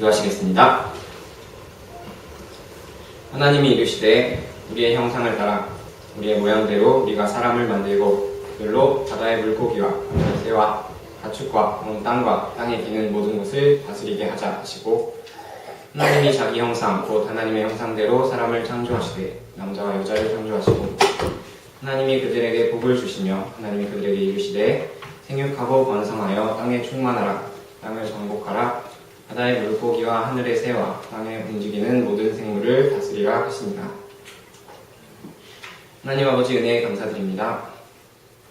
기도하시겠습니다. 하나님이 이르시되 우리의 형상을 따라 우리의 모양대로 우리가 사람을 만들고 그들로 바다의 물고기와 새와 가축과 온 땅과 땅에 기는 모든 것을 다스리게 하자 하시고, 하나님이 자기 형상 곧 하나님의 형상대로 사람을 창조하시되 남자와 여자를 창조하시고, 하나님이 그들에게 복을 주시며 하나님이 그들에게 이르시되 생육하고 번성하여 땅에 충만하라. 땅을 정복하라. 바다의 물고기와 하늘의 새와 땅에 움직이는 모든 생물을 다스리라 하십니다. 하나님 아버지 은혜에 감사드립니다.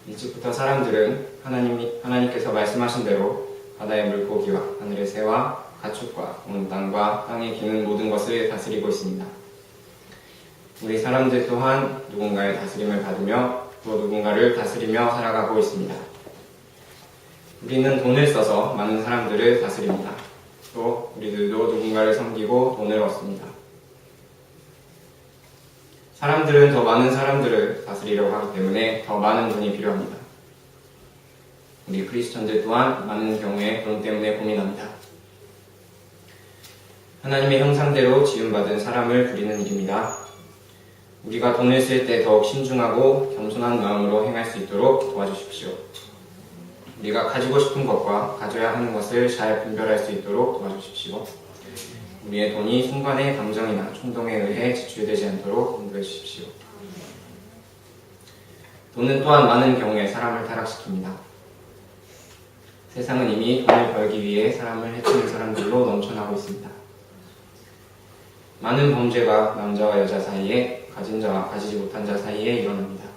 일찍부터 사람들은 하나님께서 말씀하신 대로 바다의 물고기와 하늘의 새와 가축과 온 땅과 땅에 기는 모든 것을 다스리고 있습니다. 우리 사람들 또한 누군가의 다스림을 받으며 또 누군가를 다스리며 살아가고 있습니다. 우리는 돈을 써서 많은 사람들을 다스립니다. 또 우리들도 누군가를 섬기고 돈을 얻습니다. 사람들은 더 많은 사람들을 다스리려고 하기 때문에 더 많은 돈이 필요합니다. 우리 크리스천들 또한 많은 경우에 돈 때문에 고민합니다. 하나님의 형상대로 지음받은 사람을 부리는 일입니다. 우리가 돈을 쓸 때 더욱 신중하고 겸손한 마음으로 행할 수 있도록 도와주십시오. 우리가 가지고 싶은 것과 가져야 하는 것을 잘 분별할 수 있도록 도와주십시오. 우리의 돈이 순간의 감정이나 충동에 의해 지출되지 않도록 인도해 주십시오. 돈은 또한 많은 경우에 사람을 타락시킵니다. 세상은 이미 돈을 벌기 위해 사람을 해치는 사람들로 넘쳐나고 있습니다. 많은 범죄가 남자와 여자 사이에, 가진 자와 가지지 못한 자 사이에 일어납니다.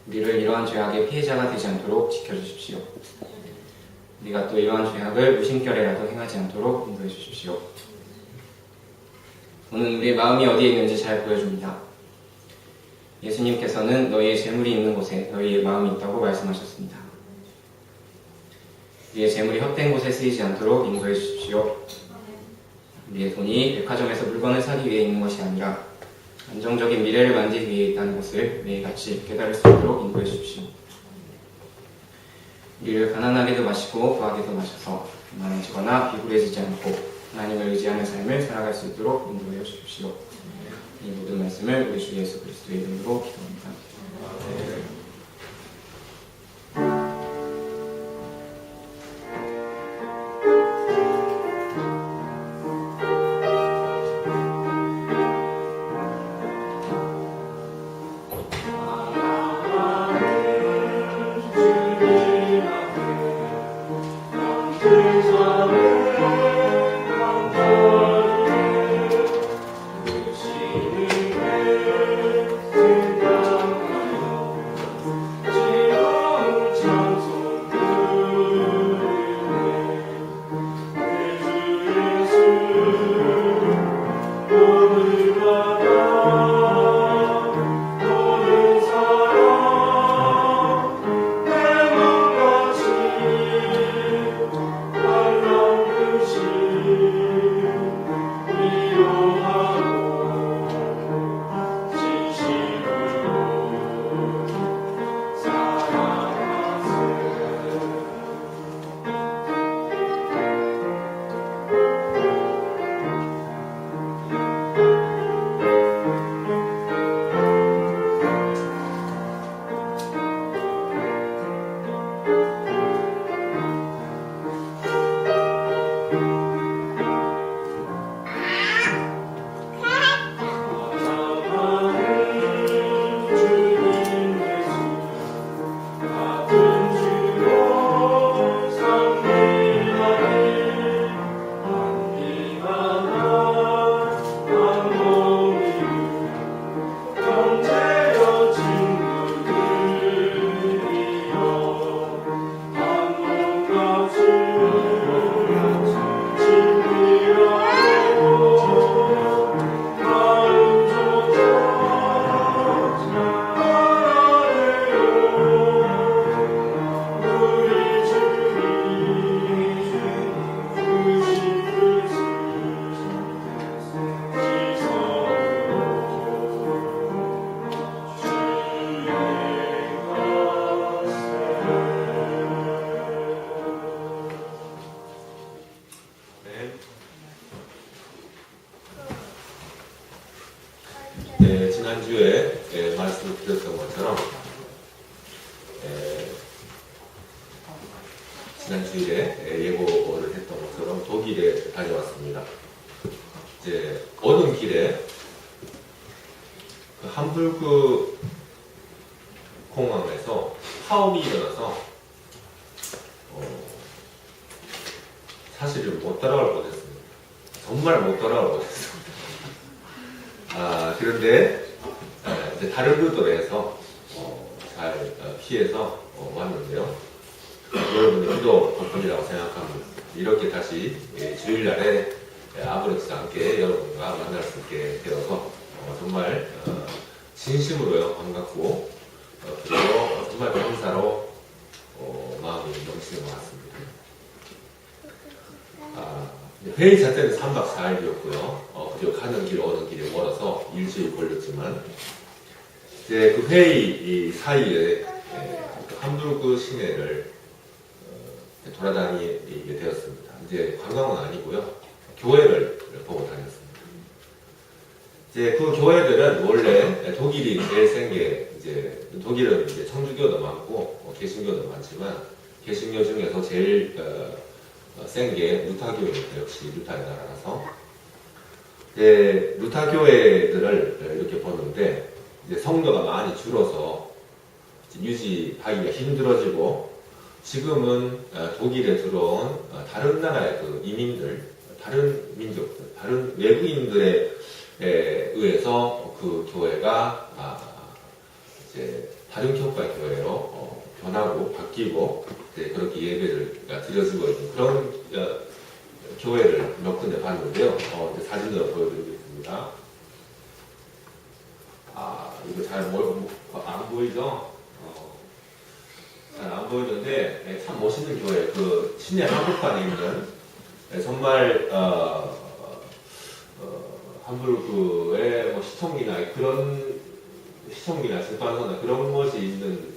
우리를 이러한 죄악의 피해자가 되지 않도록 지켜주십시오. 우리가 또 이러한 죄악을 무심결에라도 행하지 않도록 인도해 주십시오. 돈은 우리의 마음이 어디에 있는지 잘 보여줍니다. 예수님께서는 너희의 재물이 있는 곳에 너희의 마음이 있다고 말씀하셨습니다. 우리의 재물이 헛된 곳에 쓰이지 않도록 인도해 주십시오. 우리의 돈이 백화점에서 물건을 사기 위해 있는 것이 아니라 안정적인 미래를 만들기 위해 있다는 것을 매일같이 깨달을 수 있도록 인도해 주십시오. 우리를 가난하게도 마시고 부하게도 마셔서 가난해지거나 비굴해지지 않고 하나님을 의지하는 삶을 살아갈 수 있도록 인도해 주십시오. 이 모든 말씀을 우리 주 예수 그리스도의 이름으로 기도합니다. 네, 지난주에 말씀을 드렸던 것처럼 지난주에 예고를 했던 것처럼 독일에 다녀왔습니다. 이제 오는 길에 그 함부르크 공항에서 파업이 일어나서 사실은 못 따라갈 뻔했습니다. 정말 못 따라갈 뻔했습니다. 그런데 이제 다른 루트로 해서 잘 피해서 왔는데요. 여러분의 기도 덕분이라고 생각합니다. 이렇게 다시 주일날에 아무렇지 않게 여러분과 만날 수 있게 되어서 정말 진심으로요 반갑고 그리고 정말 감사로 마음이 넘치는 것 같습니다. 회의 자체는 3박 4일이었고요. 그리고 가는 길 오는 길이 멀어서 일주일 걸렸지만 이제 그 회의 사이에 함부르크 시내를 돌아다니게 되었습니다. 이제 관광은 아니고요. 교회를 보고 다녔습니다. 이제 그 교회들은 원래 독일이 제일 센 게 이제 독일은 이제 천주교도 많고 개신교도 많지만 개신교 중에서 제일 센 게 루터교회입니다. 역시 루터의 나라라서 이제 루터교회들을 이렇게 보는데 이제 성도가 많이 줄어서 유지하기가 힘들어지고 지금은 독일에 들어온 다른 나라의 그 이민들, 다른 민족들, 다른 외국인들에 의해서 그 교회가 이제 다른 교회 교회로 변하고 바뀌고 이제 그렇게 예배를 드려지고 있는 그런 교회를 몇 군데 봤는데요. 이제 사진으로 보여드리겠습니다. 이거 잘 안 보이죠? 잘 안 보이는데 참 멋있는 교회. 그 시내 한복판에 있는 정말 함부르크의 뭐 시청이나 그런 시청이나 재판소나 그런 것이 있는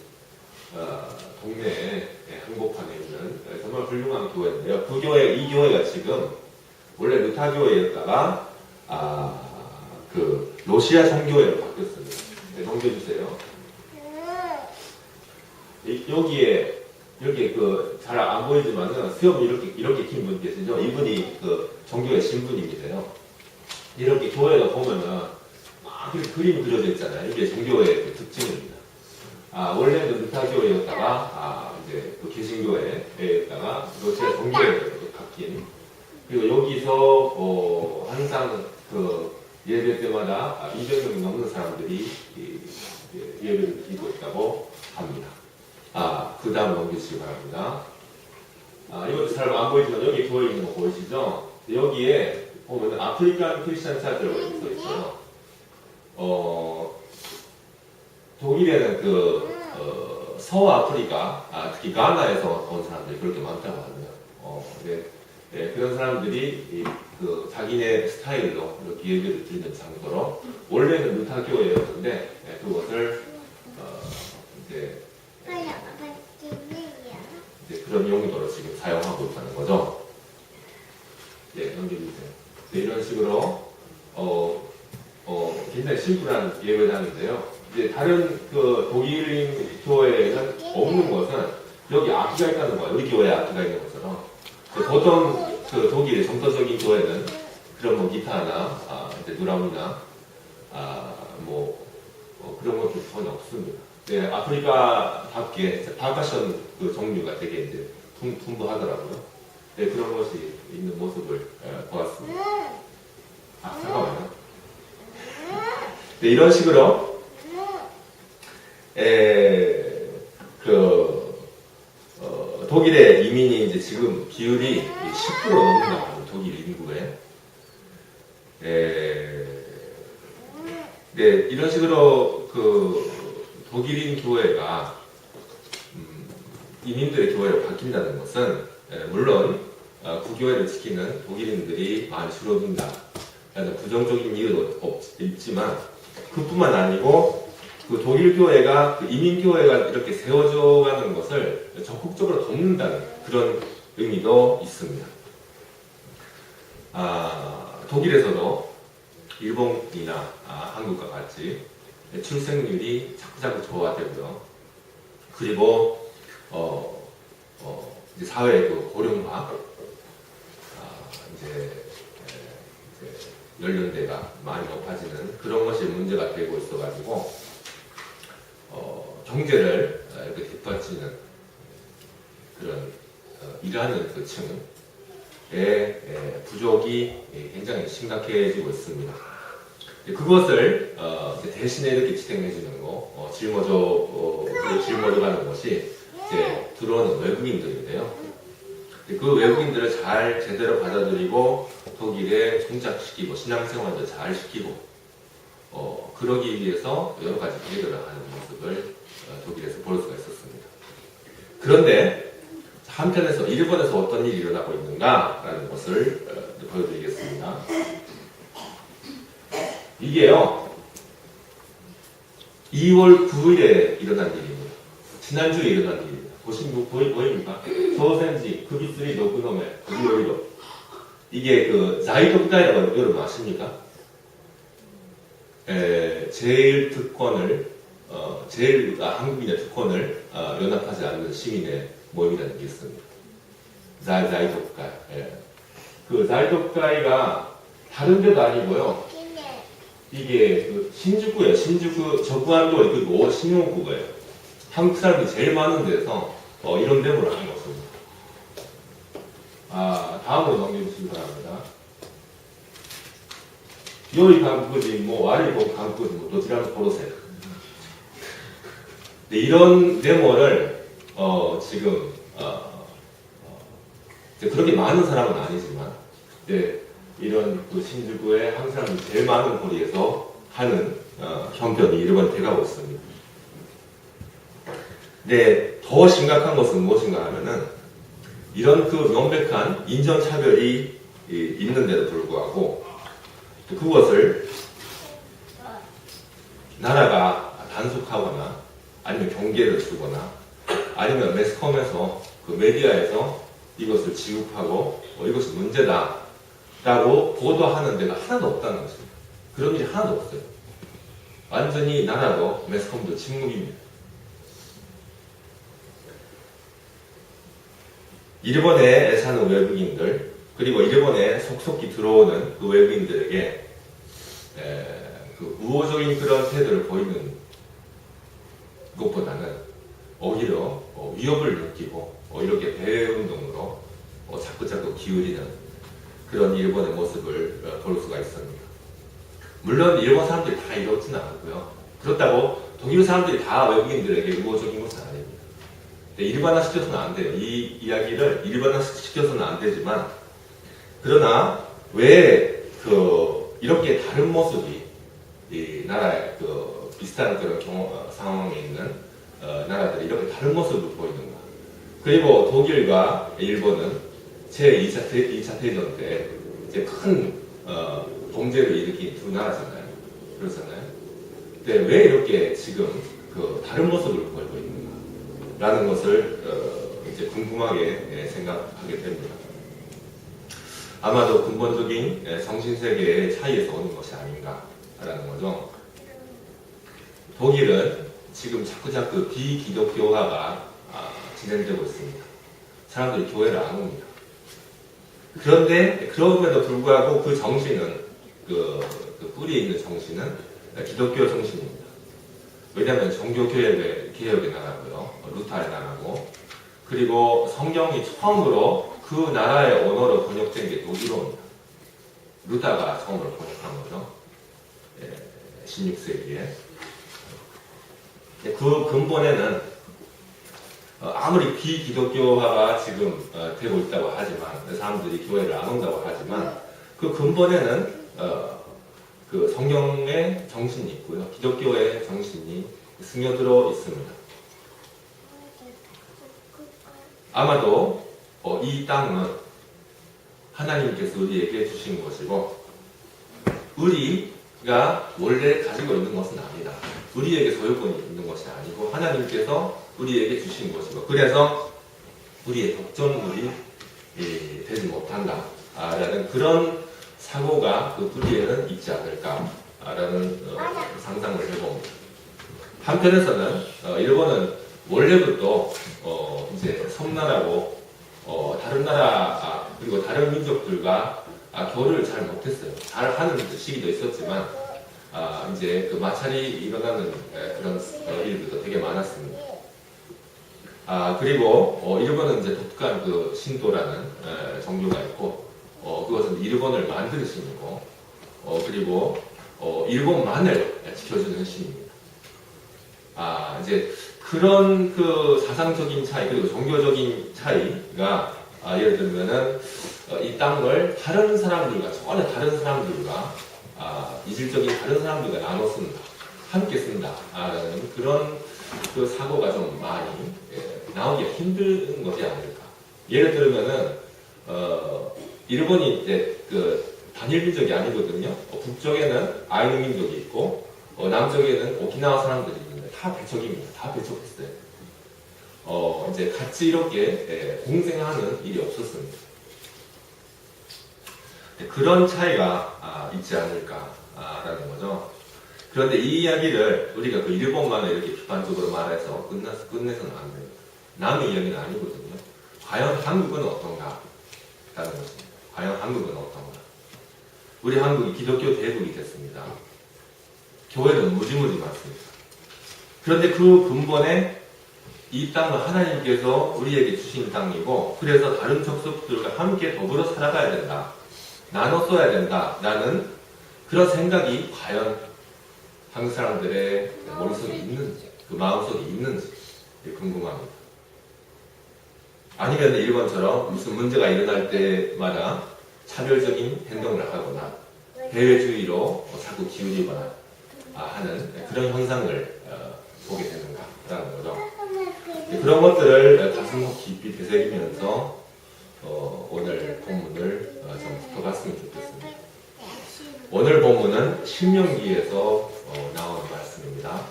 동네에 한복판에 있는 정말 훌륭한 교회인데요. 그 교회, 이 교회가 지금 원래 루터교회였다가 그 러시아 정교회로 바뀌었습니다. 네, 넘겨주세요. 여기에 그 잘 안 보이지만은 수염 이렇게 긴 분 계시죠? 이분이 그 정교회 신부님이세요. 이렇게 교회가 보면은 막 이렇게 그림 그려져 있잖아요. 이게 정교회의 그 특징입니다. 원래는 루터교회였다가 이제 그 개신교회였다가 러시아 정교회로 바뀐. 그리고 여기서 항상 그 예배 때마다 200명이 넘는 사람들이 예배를 드리고 있다고 합니다. 그 다음 넘기시기 바랍니다. 이것도 잘 안 보이지만 여기 교회 있는 거 보이시죠? 여기에 보면 아프리칸 크리스천 차트라고 써 있어요. 독일에는 그 서아프리카, 특히 가나에서 온 사람들이 그렇게 많다고 하네요. 네, 그런 사람들이 그 자기네 스타일로 이렇게 예배를 드리는 장소로 원래는 루터교회였는데 그것을 이제 그런 용도로 지금 사용하고 있다는 거죠. 네, 넘겨주세요. 네, 이런 식으로 굉장히 심플한 예배당인데요. 이제 다른 그 독일인 교회에는 없는 것은 여기 악기가 있다는 거예요. 우리 교회에 악기가 있는 것처럼. 보통 그 독일의 정서적인 교회는 그런 뭐 기타나 이제 드럼이나 그런 것도 전혀 없습니다. 네, 아프리카답게 파커션 그 종류가 되게 이제 풍부하더라고요. 네, 그런 것이 있는 모습을 보았습니다. 잠깐만요. 네, 이런 식으로 독일의 이민이 이제 지금 비율이 10% 넘는다고 합니다. 독일 인구에. 네, 이런 식으로 그 독일인 교회가 이민들의 교회로 바뀐다는 것은 물론 구교회를 지키는 독일인들이 많이 줄어든다. 부정적인 이유도 있지만 그뿐만 아니고 그 독일 교회가 그 이민 교회가 이렇게 세워져가는 것을 적극적으로 돕는다는 그런 의미도 있습니다. 독일에서도 일본이나 한국과 같이 출생률이 자꾸자꾸 좋아지고요. 그리고 이제 사회의 그 고령화, 이제 연령대가 많이 높아지는 그런 것이 문제가 되고 있어가지고 경제를 이렇게 뒷받치는 그런 일하는 그 층의 부족이 굉장히 심각해지고 있습니다. 그것을 대신에 이렇게 지탱해주는 거, 짊어져가는 것이 이제 들어오는 외국인들인데요. 그 외국인들을 잘 제대로 받아들이고 독일에 정착시키고 신앙생활도 잘 시키고 그러기 위해서 여러 가지 계획을 하는 모습을 독일에서 볼 수가 있었습니다. 그런데 한편에서 일본에서 어떤 일이 일어나고 있는가라는 것을 보여드리겠습니다. 이게요, 2월 9일에 일어난 일입니다. 지난주에 일어난 일입니다. 보입니까? 소센지, 급이쓰리 노크노메, 급이오이로. 이게 그, 자이독다이라고 여러분 아십니까? 제일 특권을, 한국인의 특권을 연합하지 않는 시민의 모임이라는 게 있습니다. 자이독가이. 그 자이독가이가 다른 데도 아니고요. 이게 그 신주쿠예요. 신주쿠 저구한도 그리고 신용구예요. 한국 사람이 제일 많은 데서 이런 데모를 하는 것입니다. 다음으로 넘겨주시기 바랍니다. 요이 강구지, 와리 강구지, 도지라는 보로세. 네, 이런 데모를 지금 그렇게 많은 사람은 아니지만, 네, 이런 그 신주쿠의 한국 사람이 제일 많은 거리에서 하는 형편이 일본에 돼가고 있습니다. 네, 더 심각한 것은 무엇인가 하면은 이런 그 명백한 인종차별이 있는데도 불구하고 그것을 나라가 단속하거나 아니면 경계를 주거나 아니면 매스컴에서 그 메디아에서 이것을 지급하고 이것이 문제다 라고 보도하는 데가 하나도 없다는 것입니다. 그런 일이 하나도 없어요. 완전히 나라도 매스컴도 침묵입니다. 일본에 사는 외국인들 그리고 일본에 속속히 들어오는 그 외국인들에게 그 우호적인 그런 태도를 보이는 것보다는 오히려 위협을 느끼고 이렇게 대운동으로 자꾸자꾸 기울이는 그런 일본의 모습을 볼 수가 있습니다. 물론 일본 사람들이 다 이렇지는 않고요. 그렇다고 독일 사람들이 다 외국인들에게 우호적인 것은 아닙니다. 일반화시켜서는 안 돼요. 이 이야기를 일반화시켜서는 안 되지만 그러나 왜 이렇게 다른 모습이 이 나라의 비슷한 그런 상황에 있는 나라들이 이렇게 다른 모습을 보이는가? 그리고 독일과 일본은 제2차 대전 때 이제 큰 동제를 일으킨 두 나라잖아요. 그렇잖아요. 근데 왜 이렇게 지금 다른 모습을 보이고 있는가? 라는 것을 이제 궁금하게 생각하게 됩니다. 아마도 근본적인 정신세계의 차이에서 오는 것이 아닌가라는 거죠. 독일은 지금 자꾸자꾸 비기독교화가 진행되고 있습니다. 사람들이 교회를 안 옵니다. 그런데 그럼에도 불구하고 그 정신은 그 뿌리에 있는 정신은 기독교 정신입니다. 왜냐하면 종교개혁의 나라고요. 루타의 나라고 그리고 성경이 처음으로 그 나라의 언어로 번역된 게 독일어입니다. 루타가 처음으로 번역한 거죠. 16세기에. 그 근본에는 아무리 비기독교화가 지금 되고 있다고 하지만 사람들이 교회를 안 온다고 하지만 그 근본에는 그 성경의 정신이 있고요. 기독교의 정신이 스며들어 있습니다. 아마도 이 땅은 하나님께서 우리에게 주신 것이고 우리가 원래 가지고 있는 것은 아니다. 우리에게 소유권이 있는 것이 아니고 하나님께서 우리에게 주신 것이고 그래서 우리의 독점물이 되지 못한다 라는 그런 사고가 그 뿌리에는 있지 않을까라는 상상을 해봅니다. 한편에서는 일본은 원래부터 이제 섬나라고 다른 나라 그리고 다른 민족들과 교류를 잘 못했어요. 잘 하는 시기도 있었지만 이제 그 마찰이 일어나는 그런 일들도 되게 많았습니다. 그리고 일본은 이제 독특한 그 신도라는 종교가 있고 그것은 일본을 만드는 신이고 그리고 일본만을 지켜주는 신입니다. 이제 그런 그 사상적인 차이 그리고 종교적인 차이가 예를 들면은 이 땅을 다른 사람들과 전혀 다른 사람들과 이질적인 다른 사람들과 나눠 쓴다, 함께 쓴다라는 그런 그 사고가 좀 많이 나오기가 힘든 것이 아닐까. 예를 들면은 일본이 이제 그 단일 민족이 아니거든요. 북쪽에는 아이누 민족이 있고 남쪽에는 오키나와 사람들이 있는데 다 배척입니다. 다 배척했어요. 이제 같이 이렇게 공생하는 일이 없었습니다. 그런 차이가 있지 않을까라는 거죠. 그런데 이 이야기를 우리가 그 일본만을 이렇게 비판적으로 말해서 끝내서는 안 됩니다. 남의 이야기는 아니거든요. 과연 한국은 어떤가? 라는 것입니다. 과연 한국은 어떤가? 우리 한국이 기독교 대국이 됐습니다. 교회는 무지무지 많습니다. 그런데 그 근본에 이 땅은 하나님께서 우리에게 주신 땅이고 그래서 다른 족속들과 함께 더불어 살아가야 된다. 나눠 써야 된다. 라는 그런 생각이 과연 한국 사람들의 머릿속에 있는지 그 마음속에 있는지 궁금합니다. 아니면 일본처럼 무슨 문제가 일어날 때마다 차별적인 행동을 하거나 대외주의로 자꾸 기울이거나 하는 그런 현상을 보게 되는가라는 거죠. 그런 것들을 가슴 깊이 되새기면서 오늘 본문을 좀 짚어봤으면 좋겠습니다. 오늘 본문은 신명기에서 나오는 말씀입니다.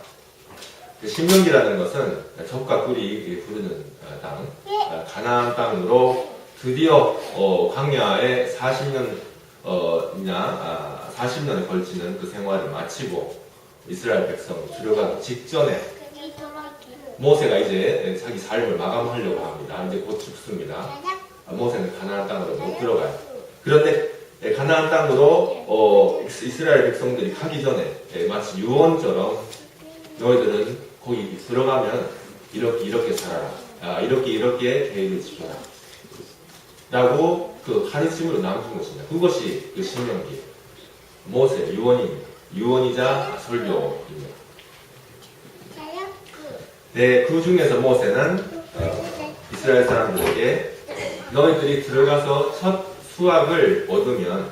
신명기라는 것은 젖과 꿀이 흐르는 땅, 가나안 땅으로 드디어 광야에 40년에 걸치는 그 생활을 마치고 이스라엘 백성이 들어가기 직전에 모세가 이제 자기 삶을 마감하려고 합니다. 이제 곧 죽습니다. 모세는 가나안 땅으로 못 들어가요. 그런데 가나안 땅으로 이스라엘 백성들이 가기 전에 마치 유언처럼 너희들은 거기 들어가면 이렇게 살아라. 이렇게 계획을 지켜라. 라고 그 가르침으로 남긴 것입니다. 그것이 그 신명기. 모세, 유언입니다. 유언이자 설교입니다. 네, 그 중에서 모세는 이스라엘 사람들에게 너희들이 들어가서 첫 수확을 얻으면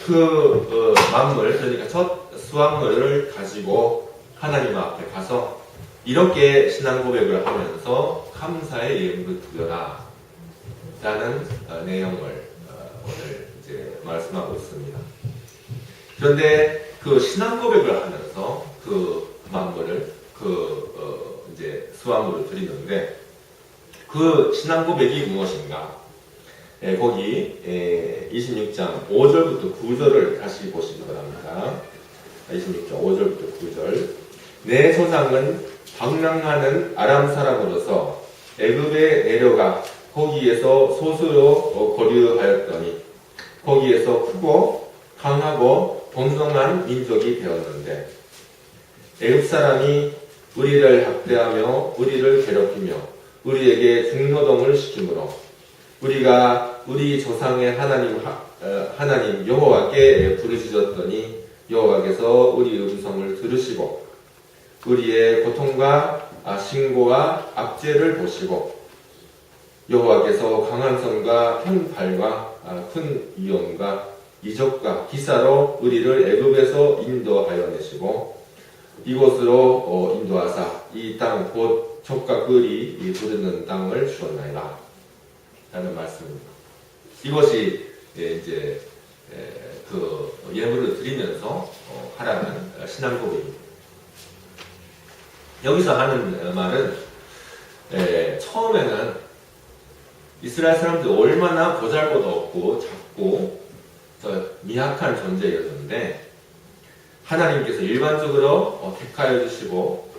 그 만물, 그러니까 첫 수확물을 가지고 하나님 앞에 가서 이렇게 신앙 고백을 하면서 감사의 예물을 드려라 라는 내용을 오늘 이제 말씀하고 있습니다. 그런데 그 신앙 고백을 하면서 그 만물을 이제 수확물을 드리는데 그 신앙 고백이 무엇인가? 거기 26장 5절부터 9절을 다시 보시기 바랍니다. 26장 5절부터 9절. 내 조상은 방랑하는 아람 사람으로서 애굽에 내려가 거기에서 소수로 거류하였더니 거기에서 크고 강하고 번성한 민족이 되었는데 애굽 사람이 우리를 학대하며 우리를 괴롭히며 우리에게 중노동을 시키므로 우리가 우리 조상의 하나님 여호와께 부르짖었더니 여호와께서 우리의 음성을 들으시고 우리의 고통과 신고와 압제를 보시고 여호와께서 강한 손과 큰 발과 큰 위엄과 이적과 기사로 우리를 애굽에서 인도하여 내시고 이곳으로 인도하사 이 땅 곧 젖과 꿀이 부르는 땅을 주었나이다 라는 말씀입니다. 이것이 이제 그 예물을 드리면서 하라는 신앙 고백입니다. 여기서 하는 말은 처음에는 이스라엘 사람들이 얼마나 보잘것 없고 작고 미약한 존재였는데 하나님께서 일반적으로 택하여 주시고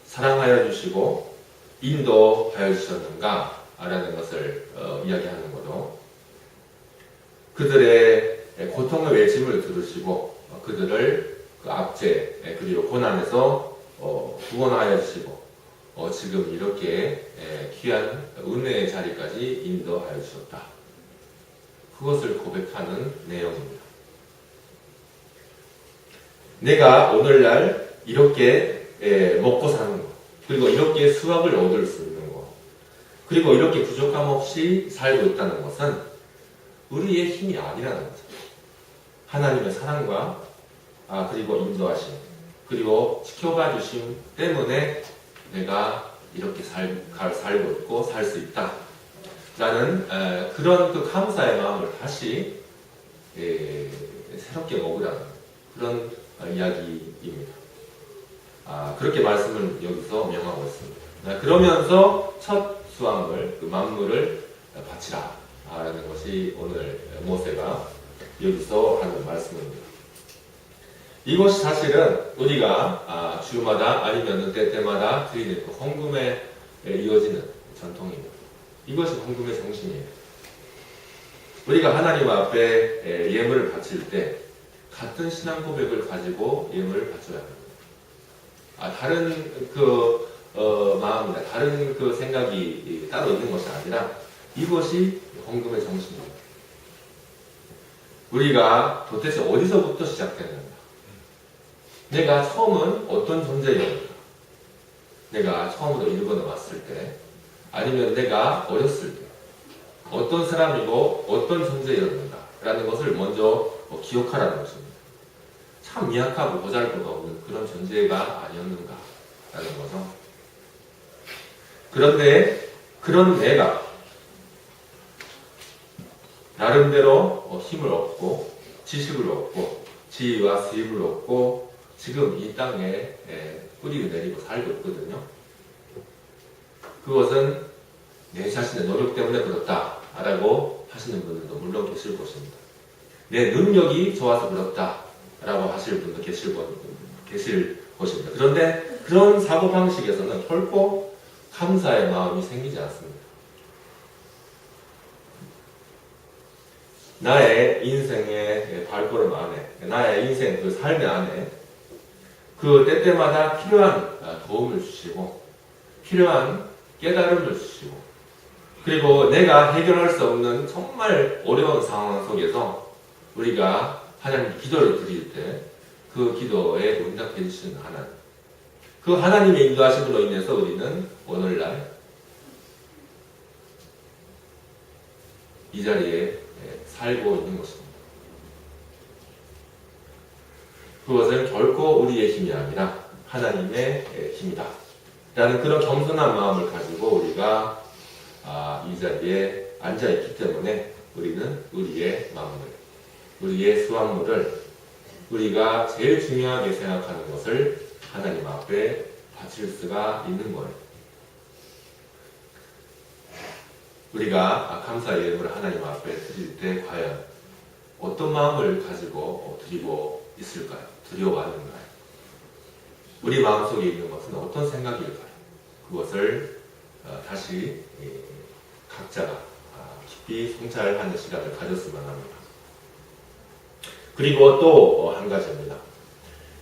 사랑하여 주시고 인도하여 주셨는가 라는 것을 이야기하는 거죠. 그들의 고통의 외침을 들으시고 그들을 그 압제 그리고 고난에서 구원하여 주시고 지금 이렇게 귀한 은혜의 자리까지 인도하여 주셨다. 그것을 고백하는 내용입니다. 내가 오늘날 이렇게 먹고 사는 것, 그리고 이렇게 수확을 얻을 수 있는 것, 그리고 이렇게 부족함 없이 살고 있다는 것은 우리의 힘이 아니라는 거죠. 하나님의 사랑과 그리고 인도하심, 그리고 지켜봐 주심 때문에 내가 이렇게 살고 있고 살 수 있다. 라는 그런 그 감사의 마음을 다시 새롭게 먹으라는 그런 이야기입니다. 그렇게 말씀을 여기서 명하고 있습니다. 그러면서 첫 수확을, 그 만물을 바치라. 라는 것이 오늘 모세가 여기서 하는 말씀입니다. 이것이 사실은 우리가 주마다 아니면 때때마다 드리는 그 헌금에 이어지는 전통입니다. 이것이 헌금의 정신이에요. 우리가 하나님 앞에 예물을 바칠 때 같은 신앙 고백을 가지고 예물을 바쳐야 합니다. 다른 그 마음이나 다른 그 생각이 따로 있는 것이 아니라 이것이 헌금의 정신입니다. 우리가 도대체 어디서부터 시작되는가? 내가 처음은 어떤 존재였는가? 내가 처음으로 일본에 왔을 때, 아니면 내가 어렸을 때, 어떤 사람이고 어떤 존재였는가? 라는 것을 먼저 기억하라는 것입니다. 참 미약하고 보잘것 없는 그런 존재가 아니었는가? 라는 거죠. 그런데 그런 내가 나름대로 힘을 얻고 지식을 얻고 지위와 수입을 얻고 지금 이 땅에 뿌리를 내리고 살고 있거든요. 그것은 내 자신의 노력 때문에 그렇다라고 하시는 분들도 물론 계실 것입니다. 내 능력이 좋아서 그렇다라고 하실 분도 계실 것입니다. 그런데 그런 사고방식에서는 결코 감사의 마음이 생기지 않습니다. 나의 인생의 발걸음 안에, 나의 인생 그 삶의 안에 그 때때마다 필요한 도움을 주시고 필요한 깨달음을 주시고 그리고 내가 해결할 수 없는 정말 어려운 상황 속에서 우리가 하나님 기도를 드릴 때 그 기도에 응답해 주시는 하나님, 그 하나님의 인도하심으로 인해서 우리는 오늘날 이 자리에 살고 있는 것입니다. 그것은 결코 우리의 힘이 아니라 하나님의 힘이다. 라는 그런 겸손한 마음을 가지고 우리가 이 자리에 앉아있기 때문에 우리는 우리의 만물, 우리의 수확물을 우리가 제일 중요하게 생각하는 것을 하나님 앞에 바칠 수가 있는 거예요. 우리가 감사 예물을 하나님 앞에 드릴 때 과연 어떤 마음을 가지고 드리고 있을까요? 드려왔는가요? 우리 마음속에 있는 것은 어떤 생각일까요? 그것을 다시 각자가 깊이 성찰하는 시간을 가졌으면 합니다. 그리고 또 한 가지입니다.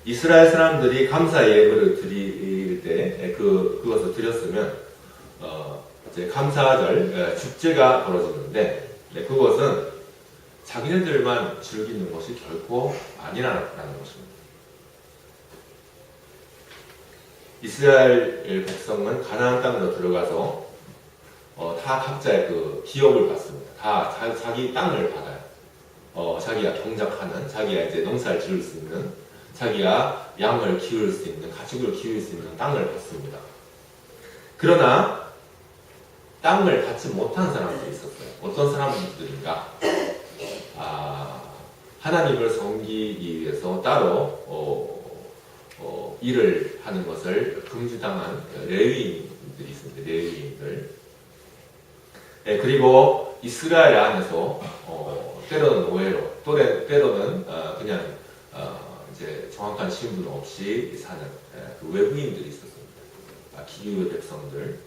이스라엘 사람들이 감사 예물을 드릴 때 그것을 드렸으면 이제 감사절 축제가 벌어졌는데 그것은 자기네들만 즐기는 것이 결코 아니라는 것입니다. 이스라엘 백성은 가나안 땅으로 들어가서 다 각자의 그 기업을 받습니다. 다 자기 땅을 받아요. 자기가 경작하는, 자기가 이제 농사를 지을 수 있는, 자기가 양을 키울 수 있는, 가축을 키울 수 있는 땅을 받습니다. 그러나 땅을 받지 못한 사람들이 있었어요. 어떤 사람들인가? 하나님을 섬기기 위해서 따로 일을 하는 것을 금지당한 레위인들이 레위인들이 있습니다. 레위인들. 예, 그리고 이스라엘 안에서 때로는 오해로, 때로는 그냥 이제 정확한 신분 없이 사는 그 외부인들이 있었습니다. 기교의 백성들.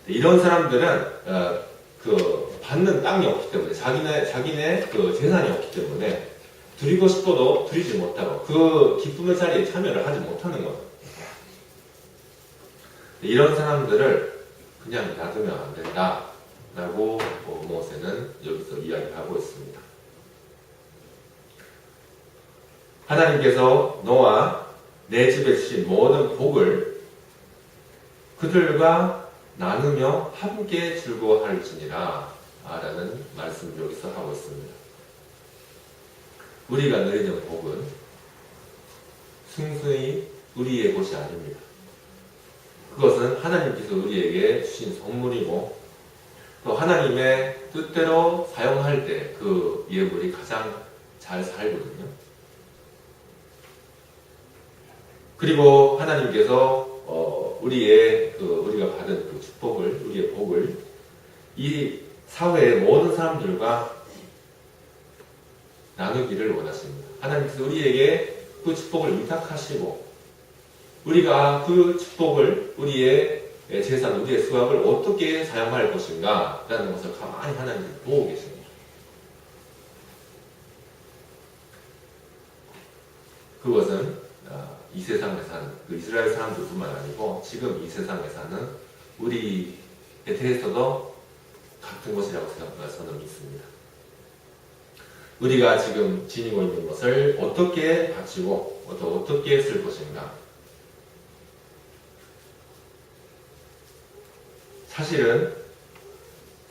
이런 사람들은 그 받는 땅이 없기 때문에 자기네 그 재산이 없기 때문에 드리고 싶어도 드리지 못하고 그 기쁨의 자리에 참여를 하지 못하는 거예요. 이런 사람들을 그냥 놔두면 안 된다라고 모세는 여기서 이야기하고 있습니다. 하나님께서 너와 내 집에 주신 모든 복을 그들과 나누며 함께 즐거워할지니라 라는 말씀을 여기서 하고 있습니다. 우리가 누리는 복은 순수히 우리의 것이 아닙니다. 그것은 하나님께서 우리에게 주신 선물이고 또 하나님의 뜻대로 사용할 때 그 예물이 가장 잘 살거든요. 그리고 하나님께서 우리가 받은 그 축복을, 우리의 복을 이 사회의 모든 사람들과 나누기를 원하십니다. 하나님께서 우리에게 그 축복을 위탁하시고 우리가 그 축복을 우리의 재산, 우리의 수확을 어떻게 사용할 것인가 라는 것을 가만히 하나님께서 보고 계십니다. 그것은 이 세상에 사는 그 이스라엘 사람들뿐만 아니고 지금 이 세상에 사는 우리에 대해서도 같은 것이라고 저는 믿습니다. 우리가 지금 지니고 있는 것을 어떻게 바치고 어떻게 쓸 것인가. 사실은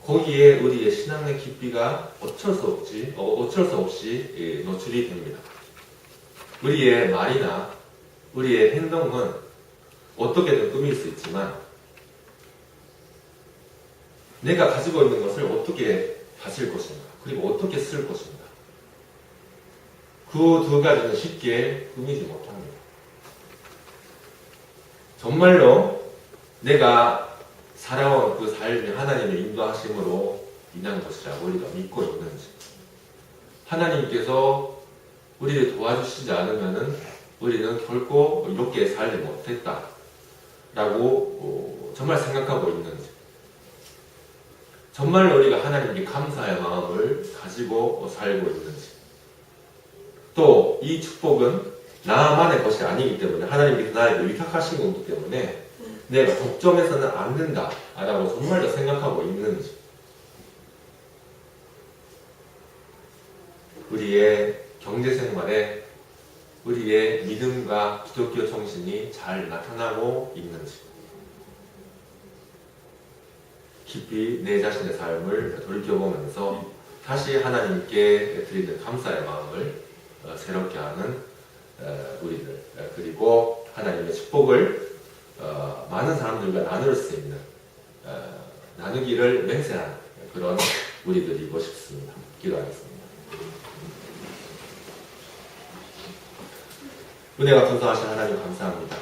거기에 우리의 신앙의 깊이가 어쩔 수 없이 노출이 됩니다. 우리의 말이나 우리의 행동은 어떻게든 꾸밀 수 있지만 내가 가지고 있는 것을 어떻게 바칠 것인가 그리고 어떻게 쓸 것인가 그 두 가지는 쉽게 꾸미지 못합니다. 정말로 내가 살아온 그 삶이 하나님의 인도하심으로 인한 것이라고 우리가 믿고 있는지 하나님께서 우리를 도와주시지 않으면은 우리는 결코 이렇게 살지 못했다 라고 정말 생각하고 있는지 정말 우리가 하나님께 감사의 마음을 가지고 살고 있는지 또 이 축복은 나만의 것이 아니기 때문에 하나님께서 나에게 위탁하신 거기 때문에 내가 독점해서는 안 된다 라고 정말로 생각하고 있는지 우리의 경제생활에 우리의 믿음과 기독교 정신이 잘 나타나고 있는지 깊이 내 자신의 삶을 돌이켜보면서 다시 하나님께 드리는 감사의 마음을 새롭게 하는 우리들 그리고 하나님의 축복을 많은 사람들과 나눌 수 있는 나누기를 맹세하는 그런 우리들이고 싶습니다. 기도하겠습니다. 은혜가 풍성하신 하나님 감사합니다.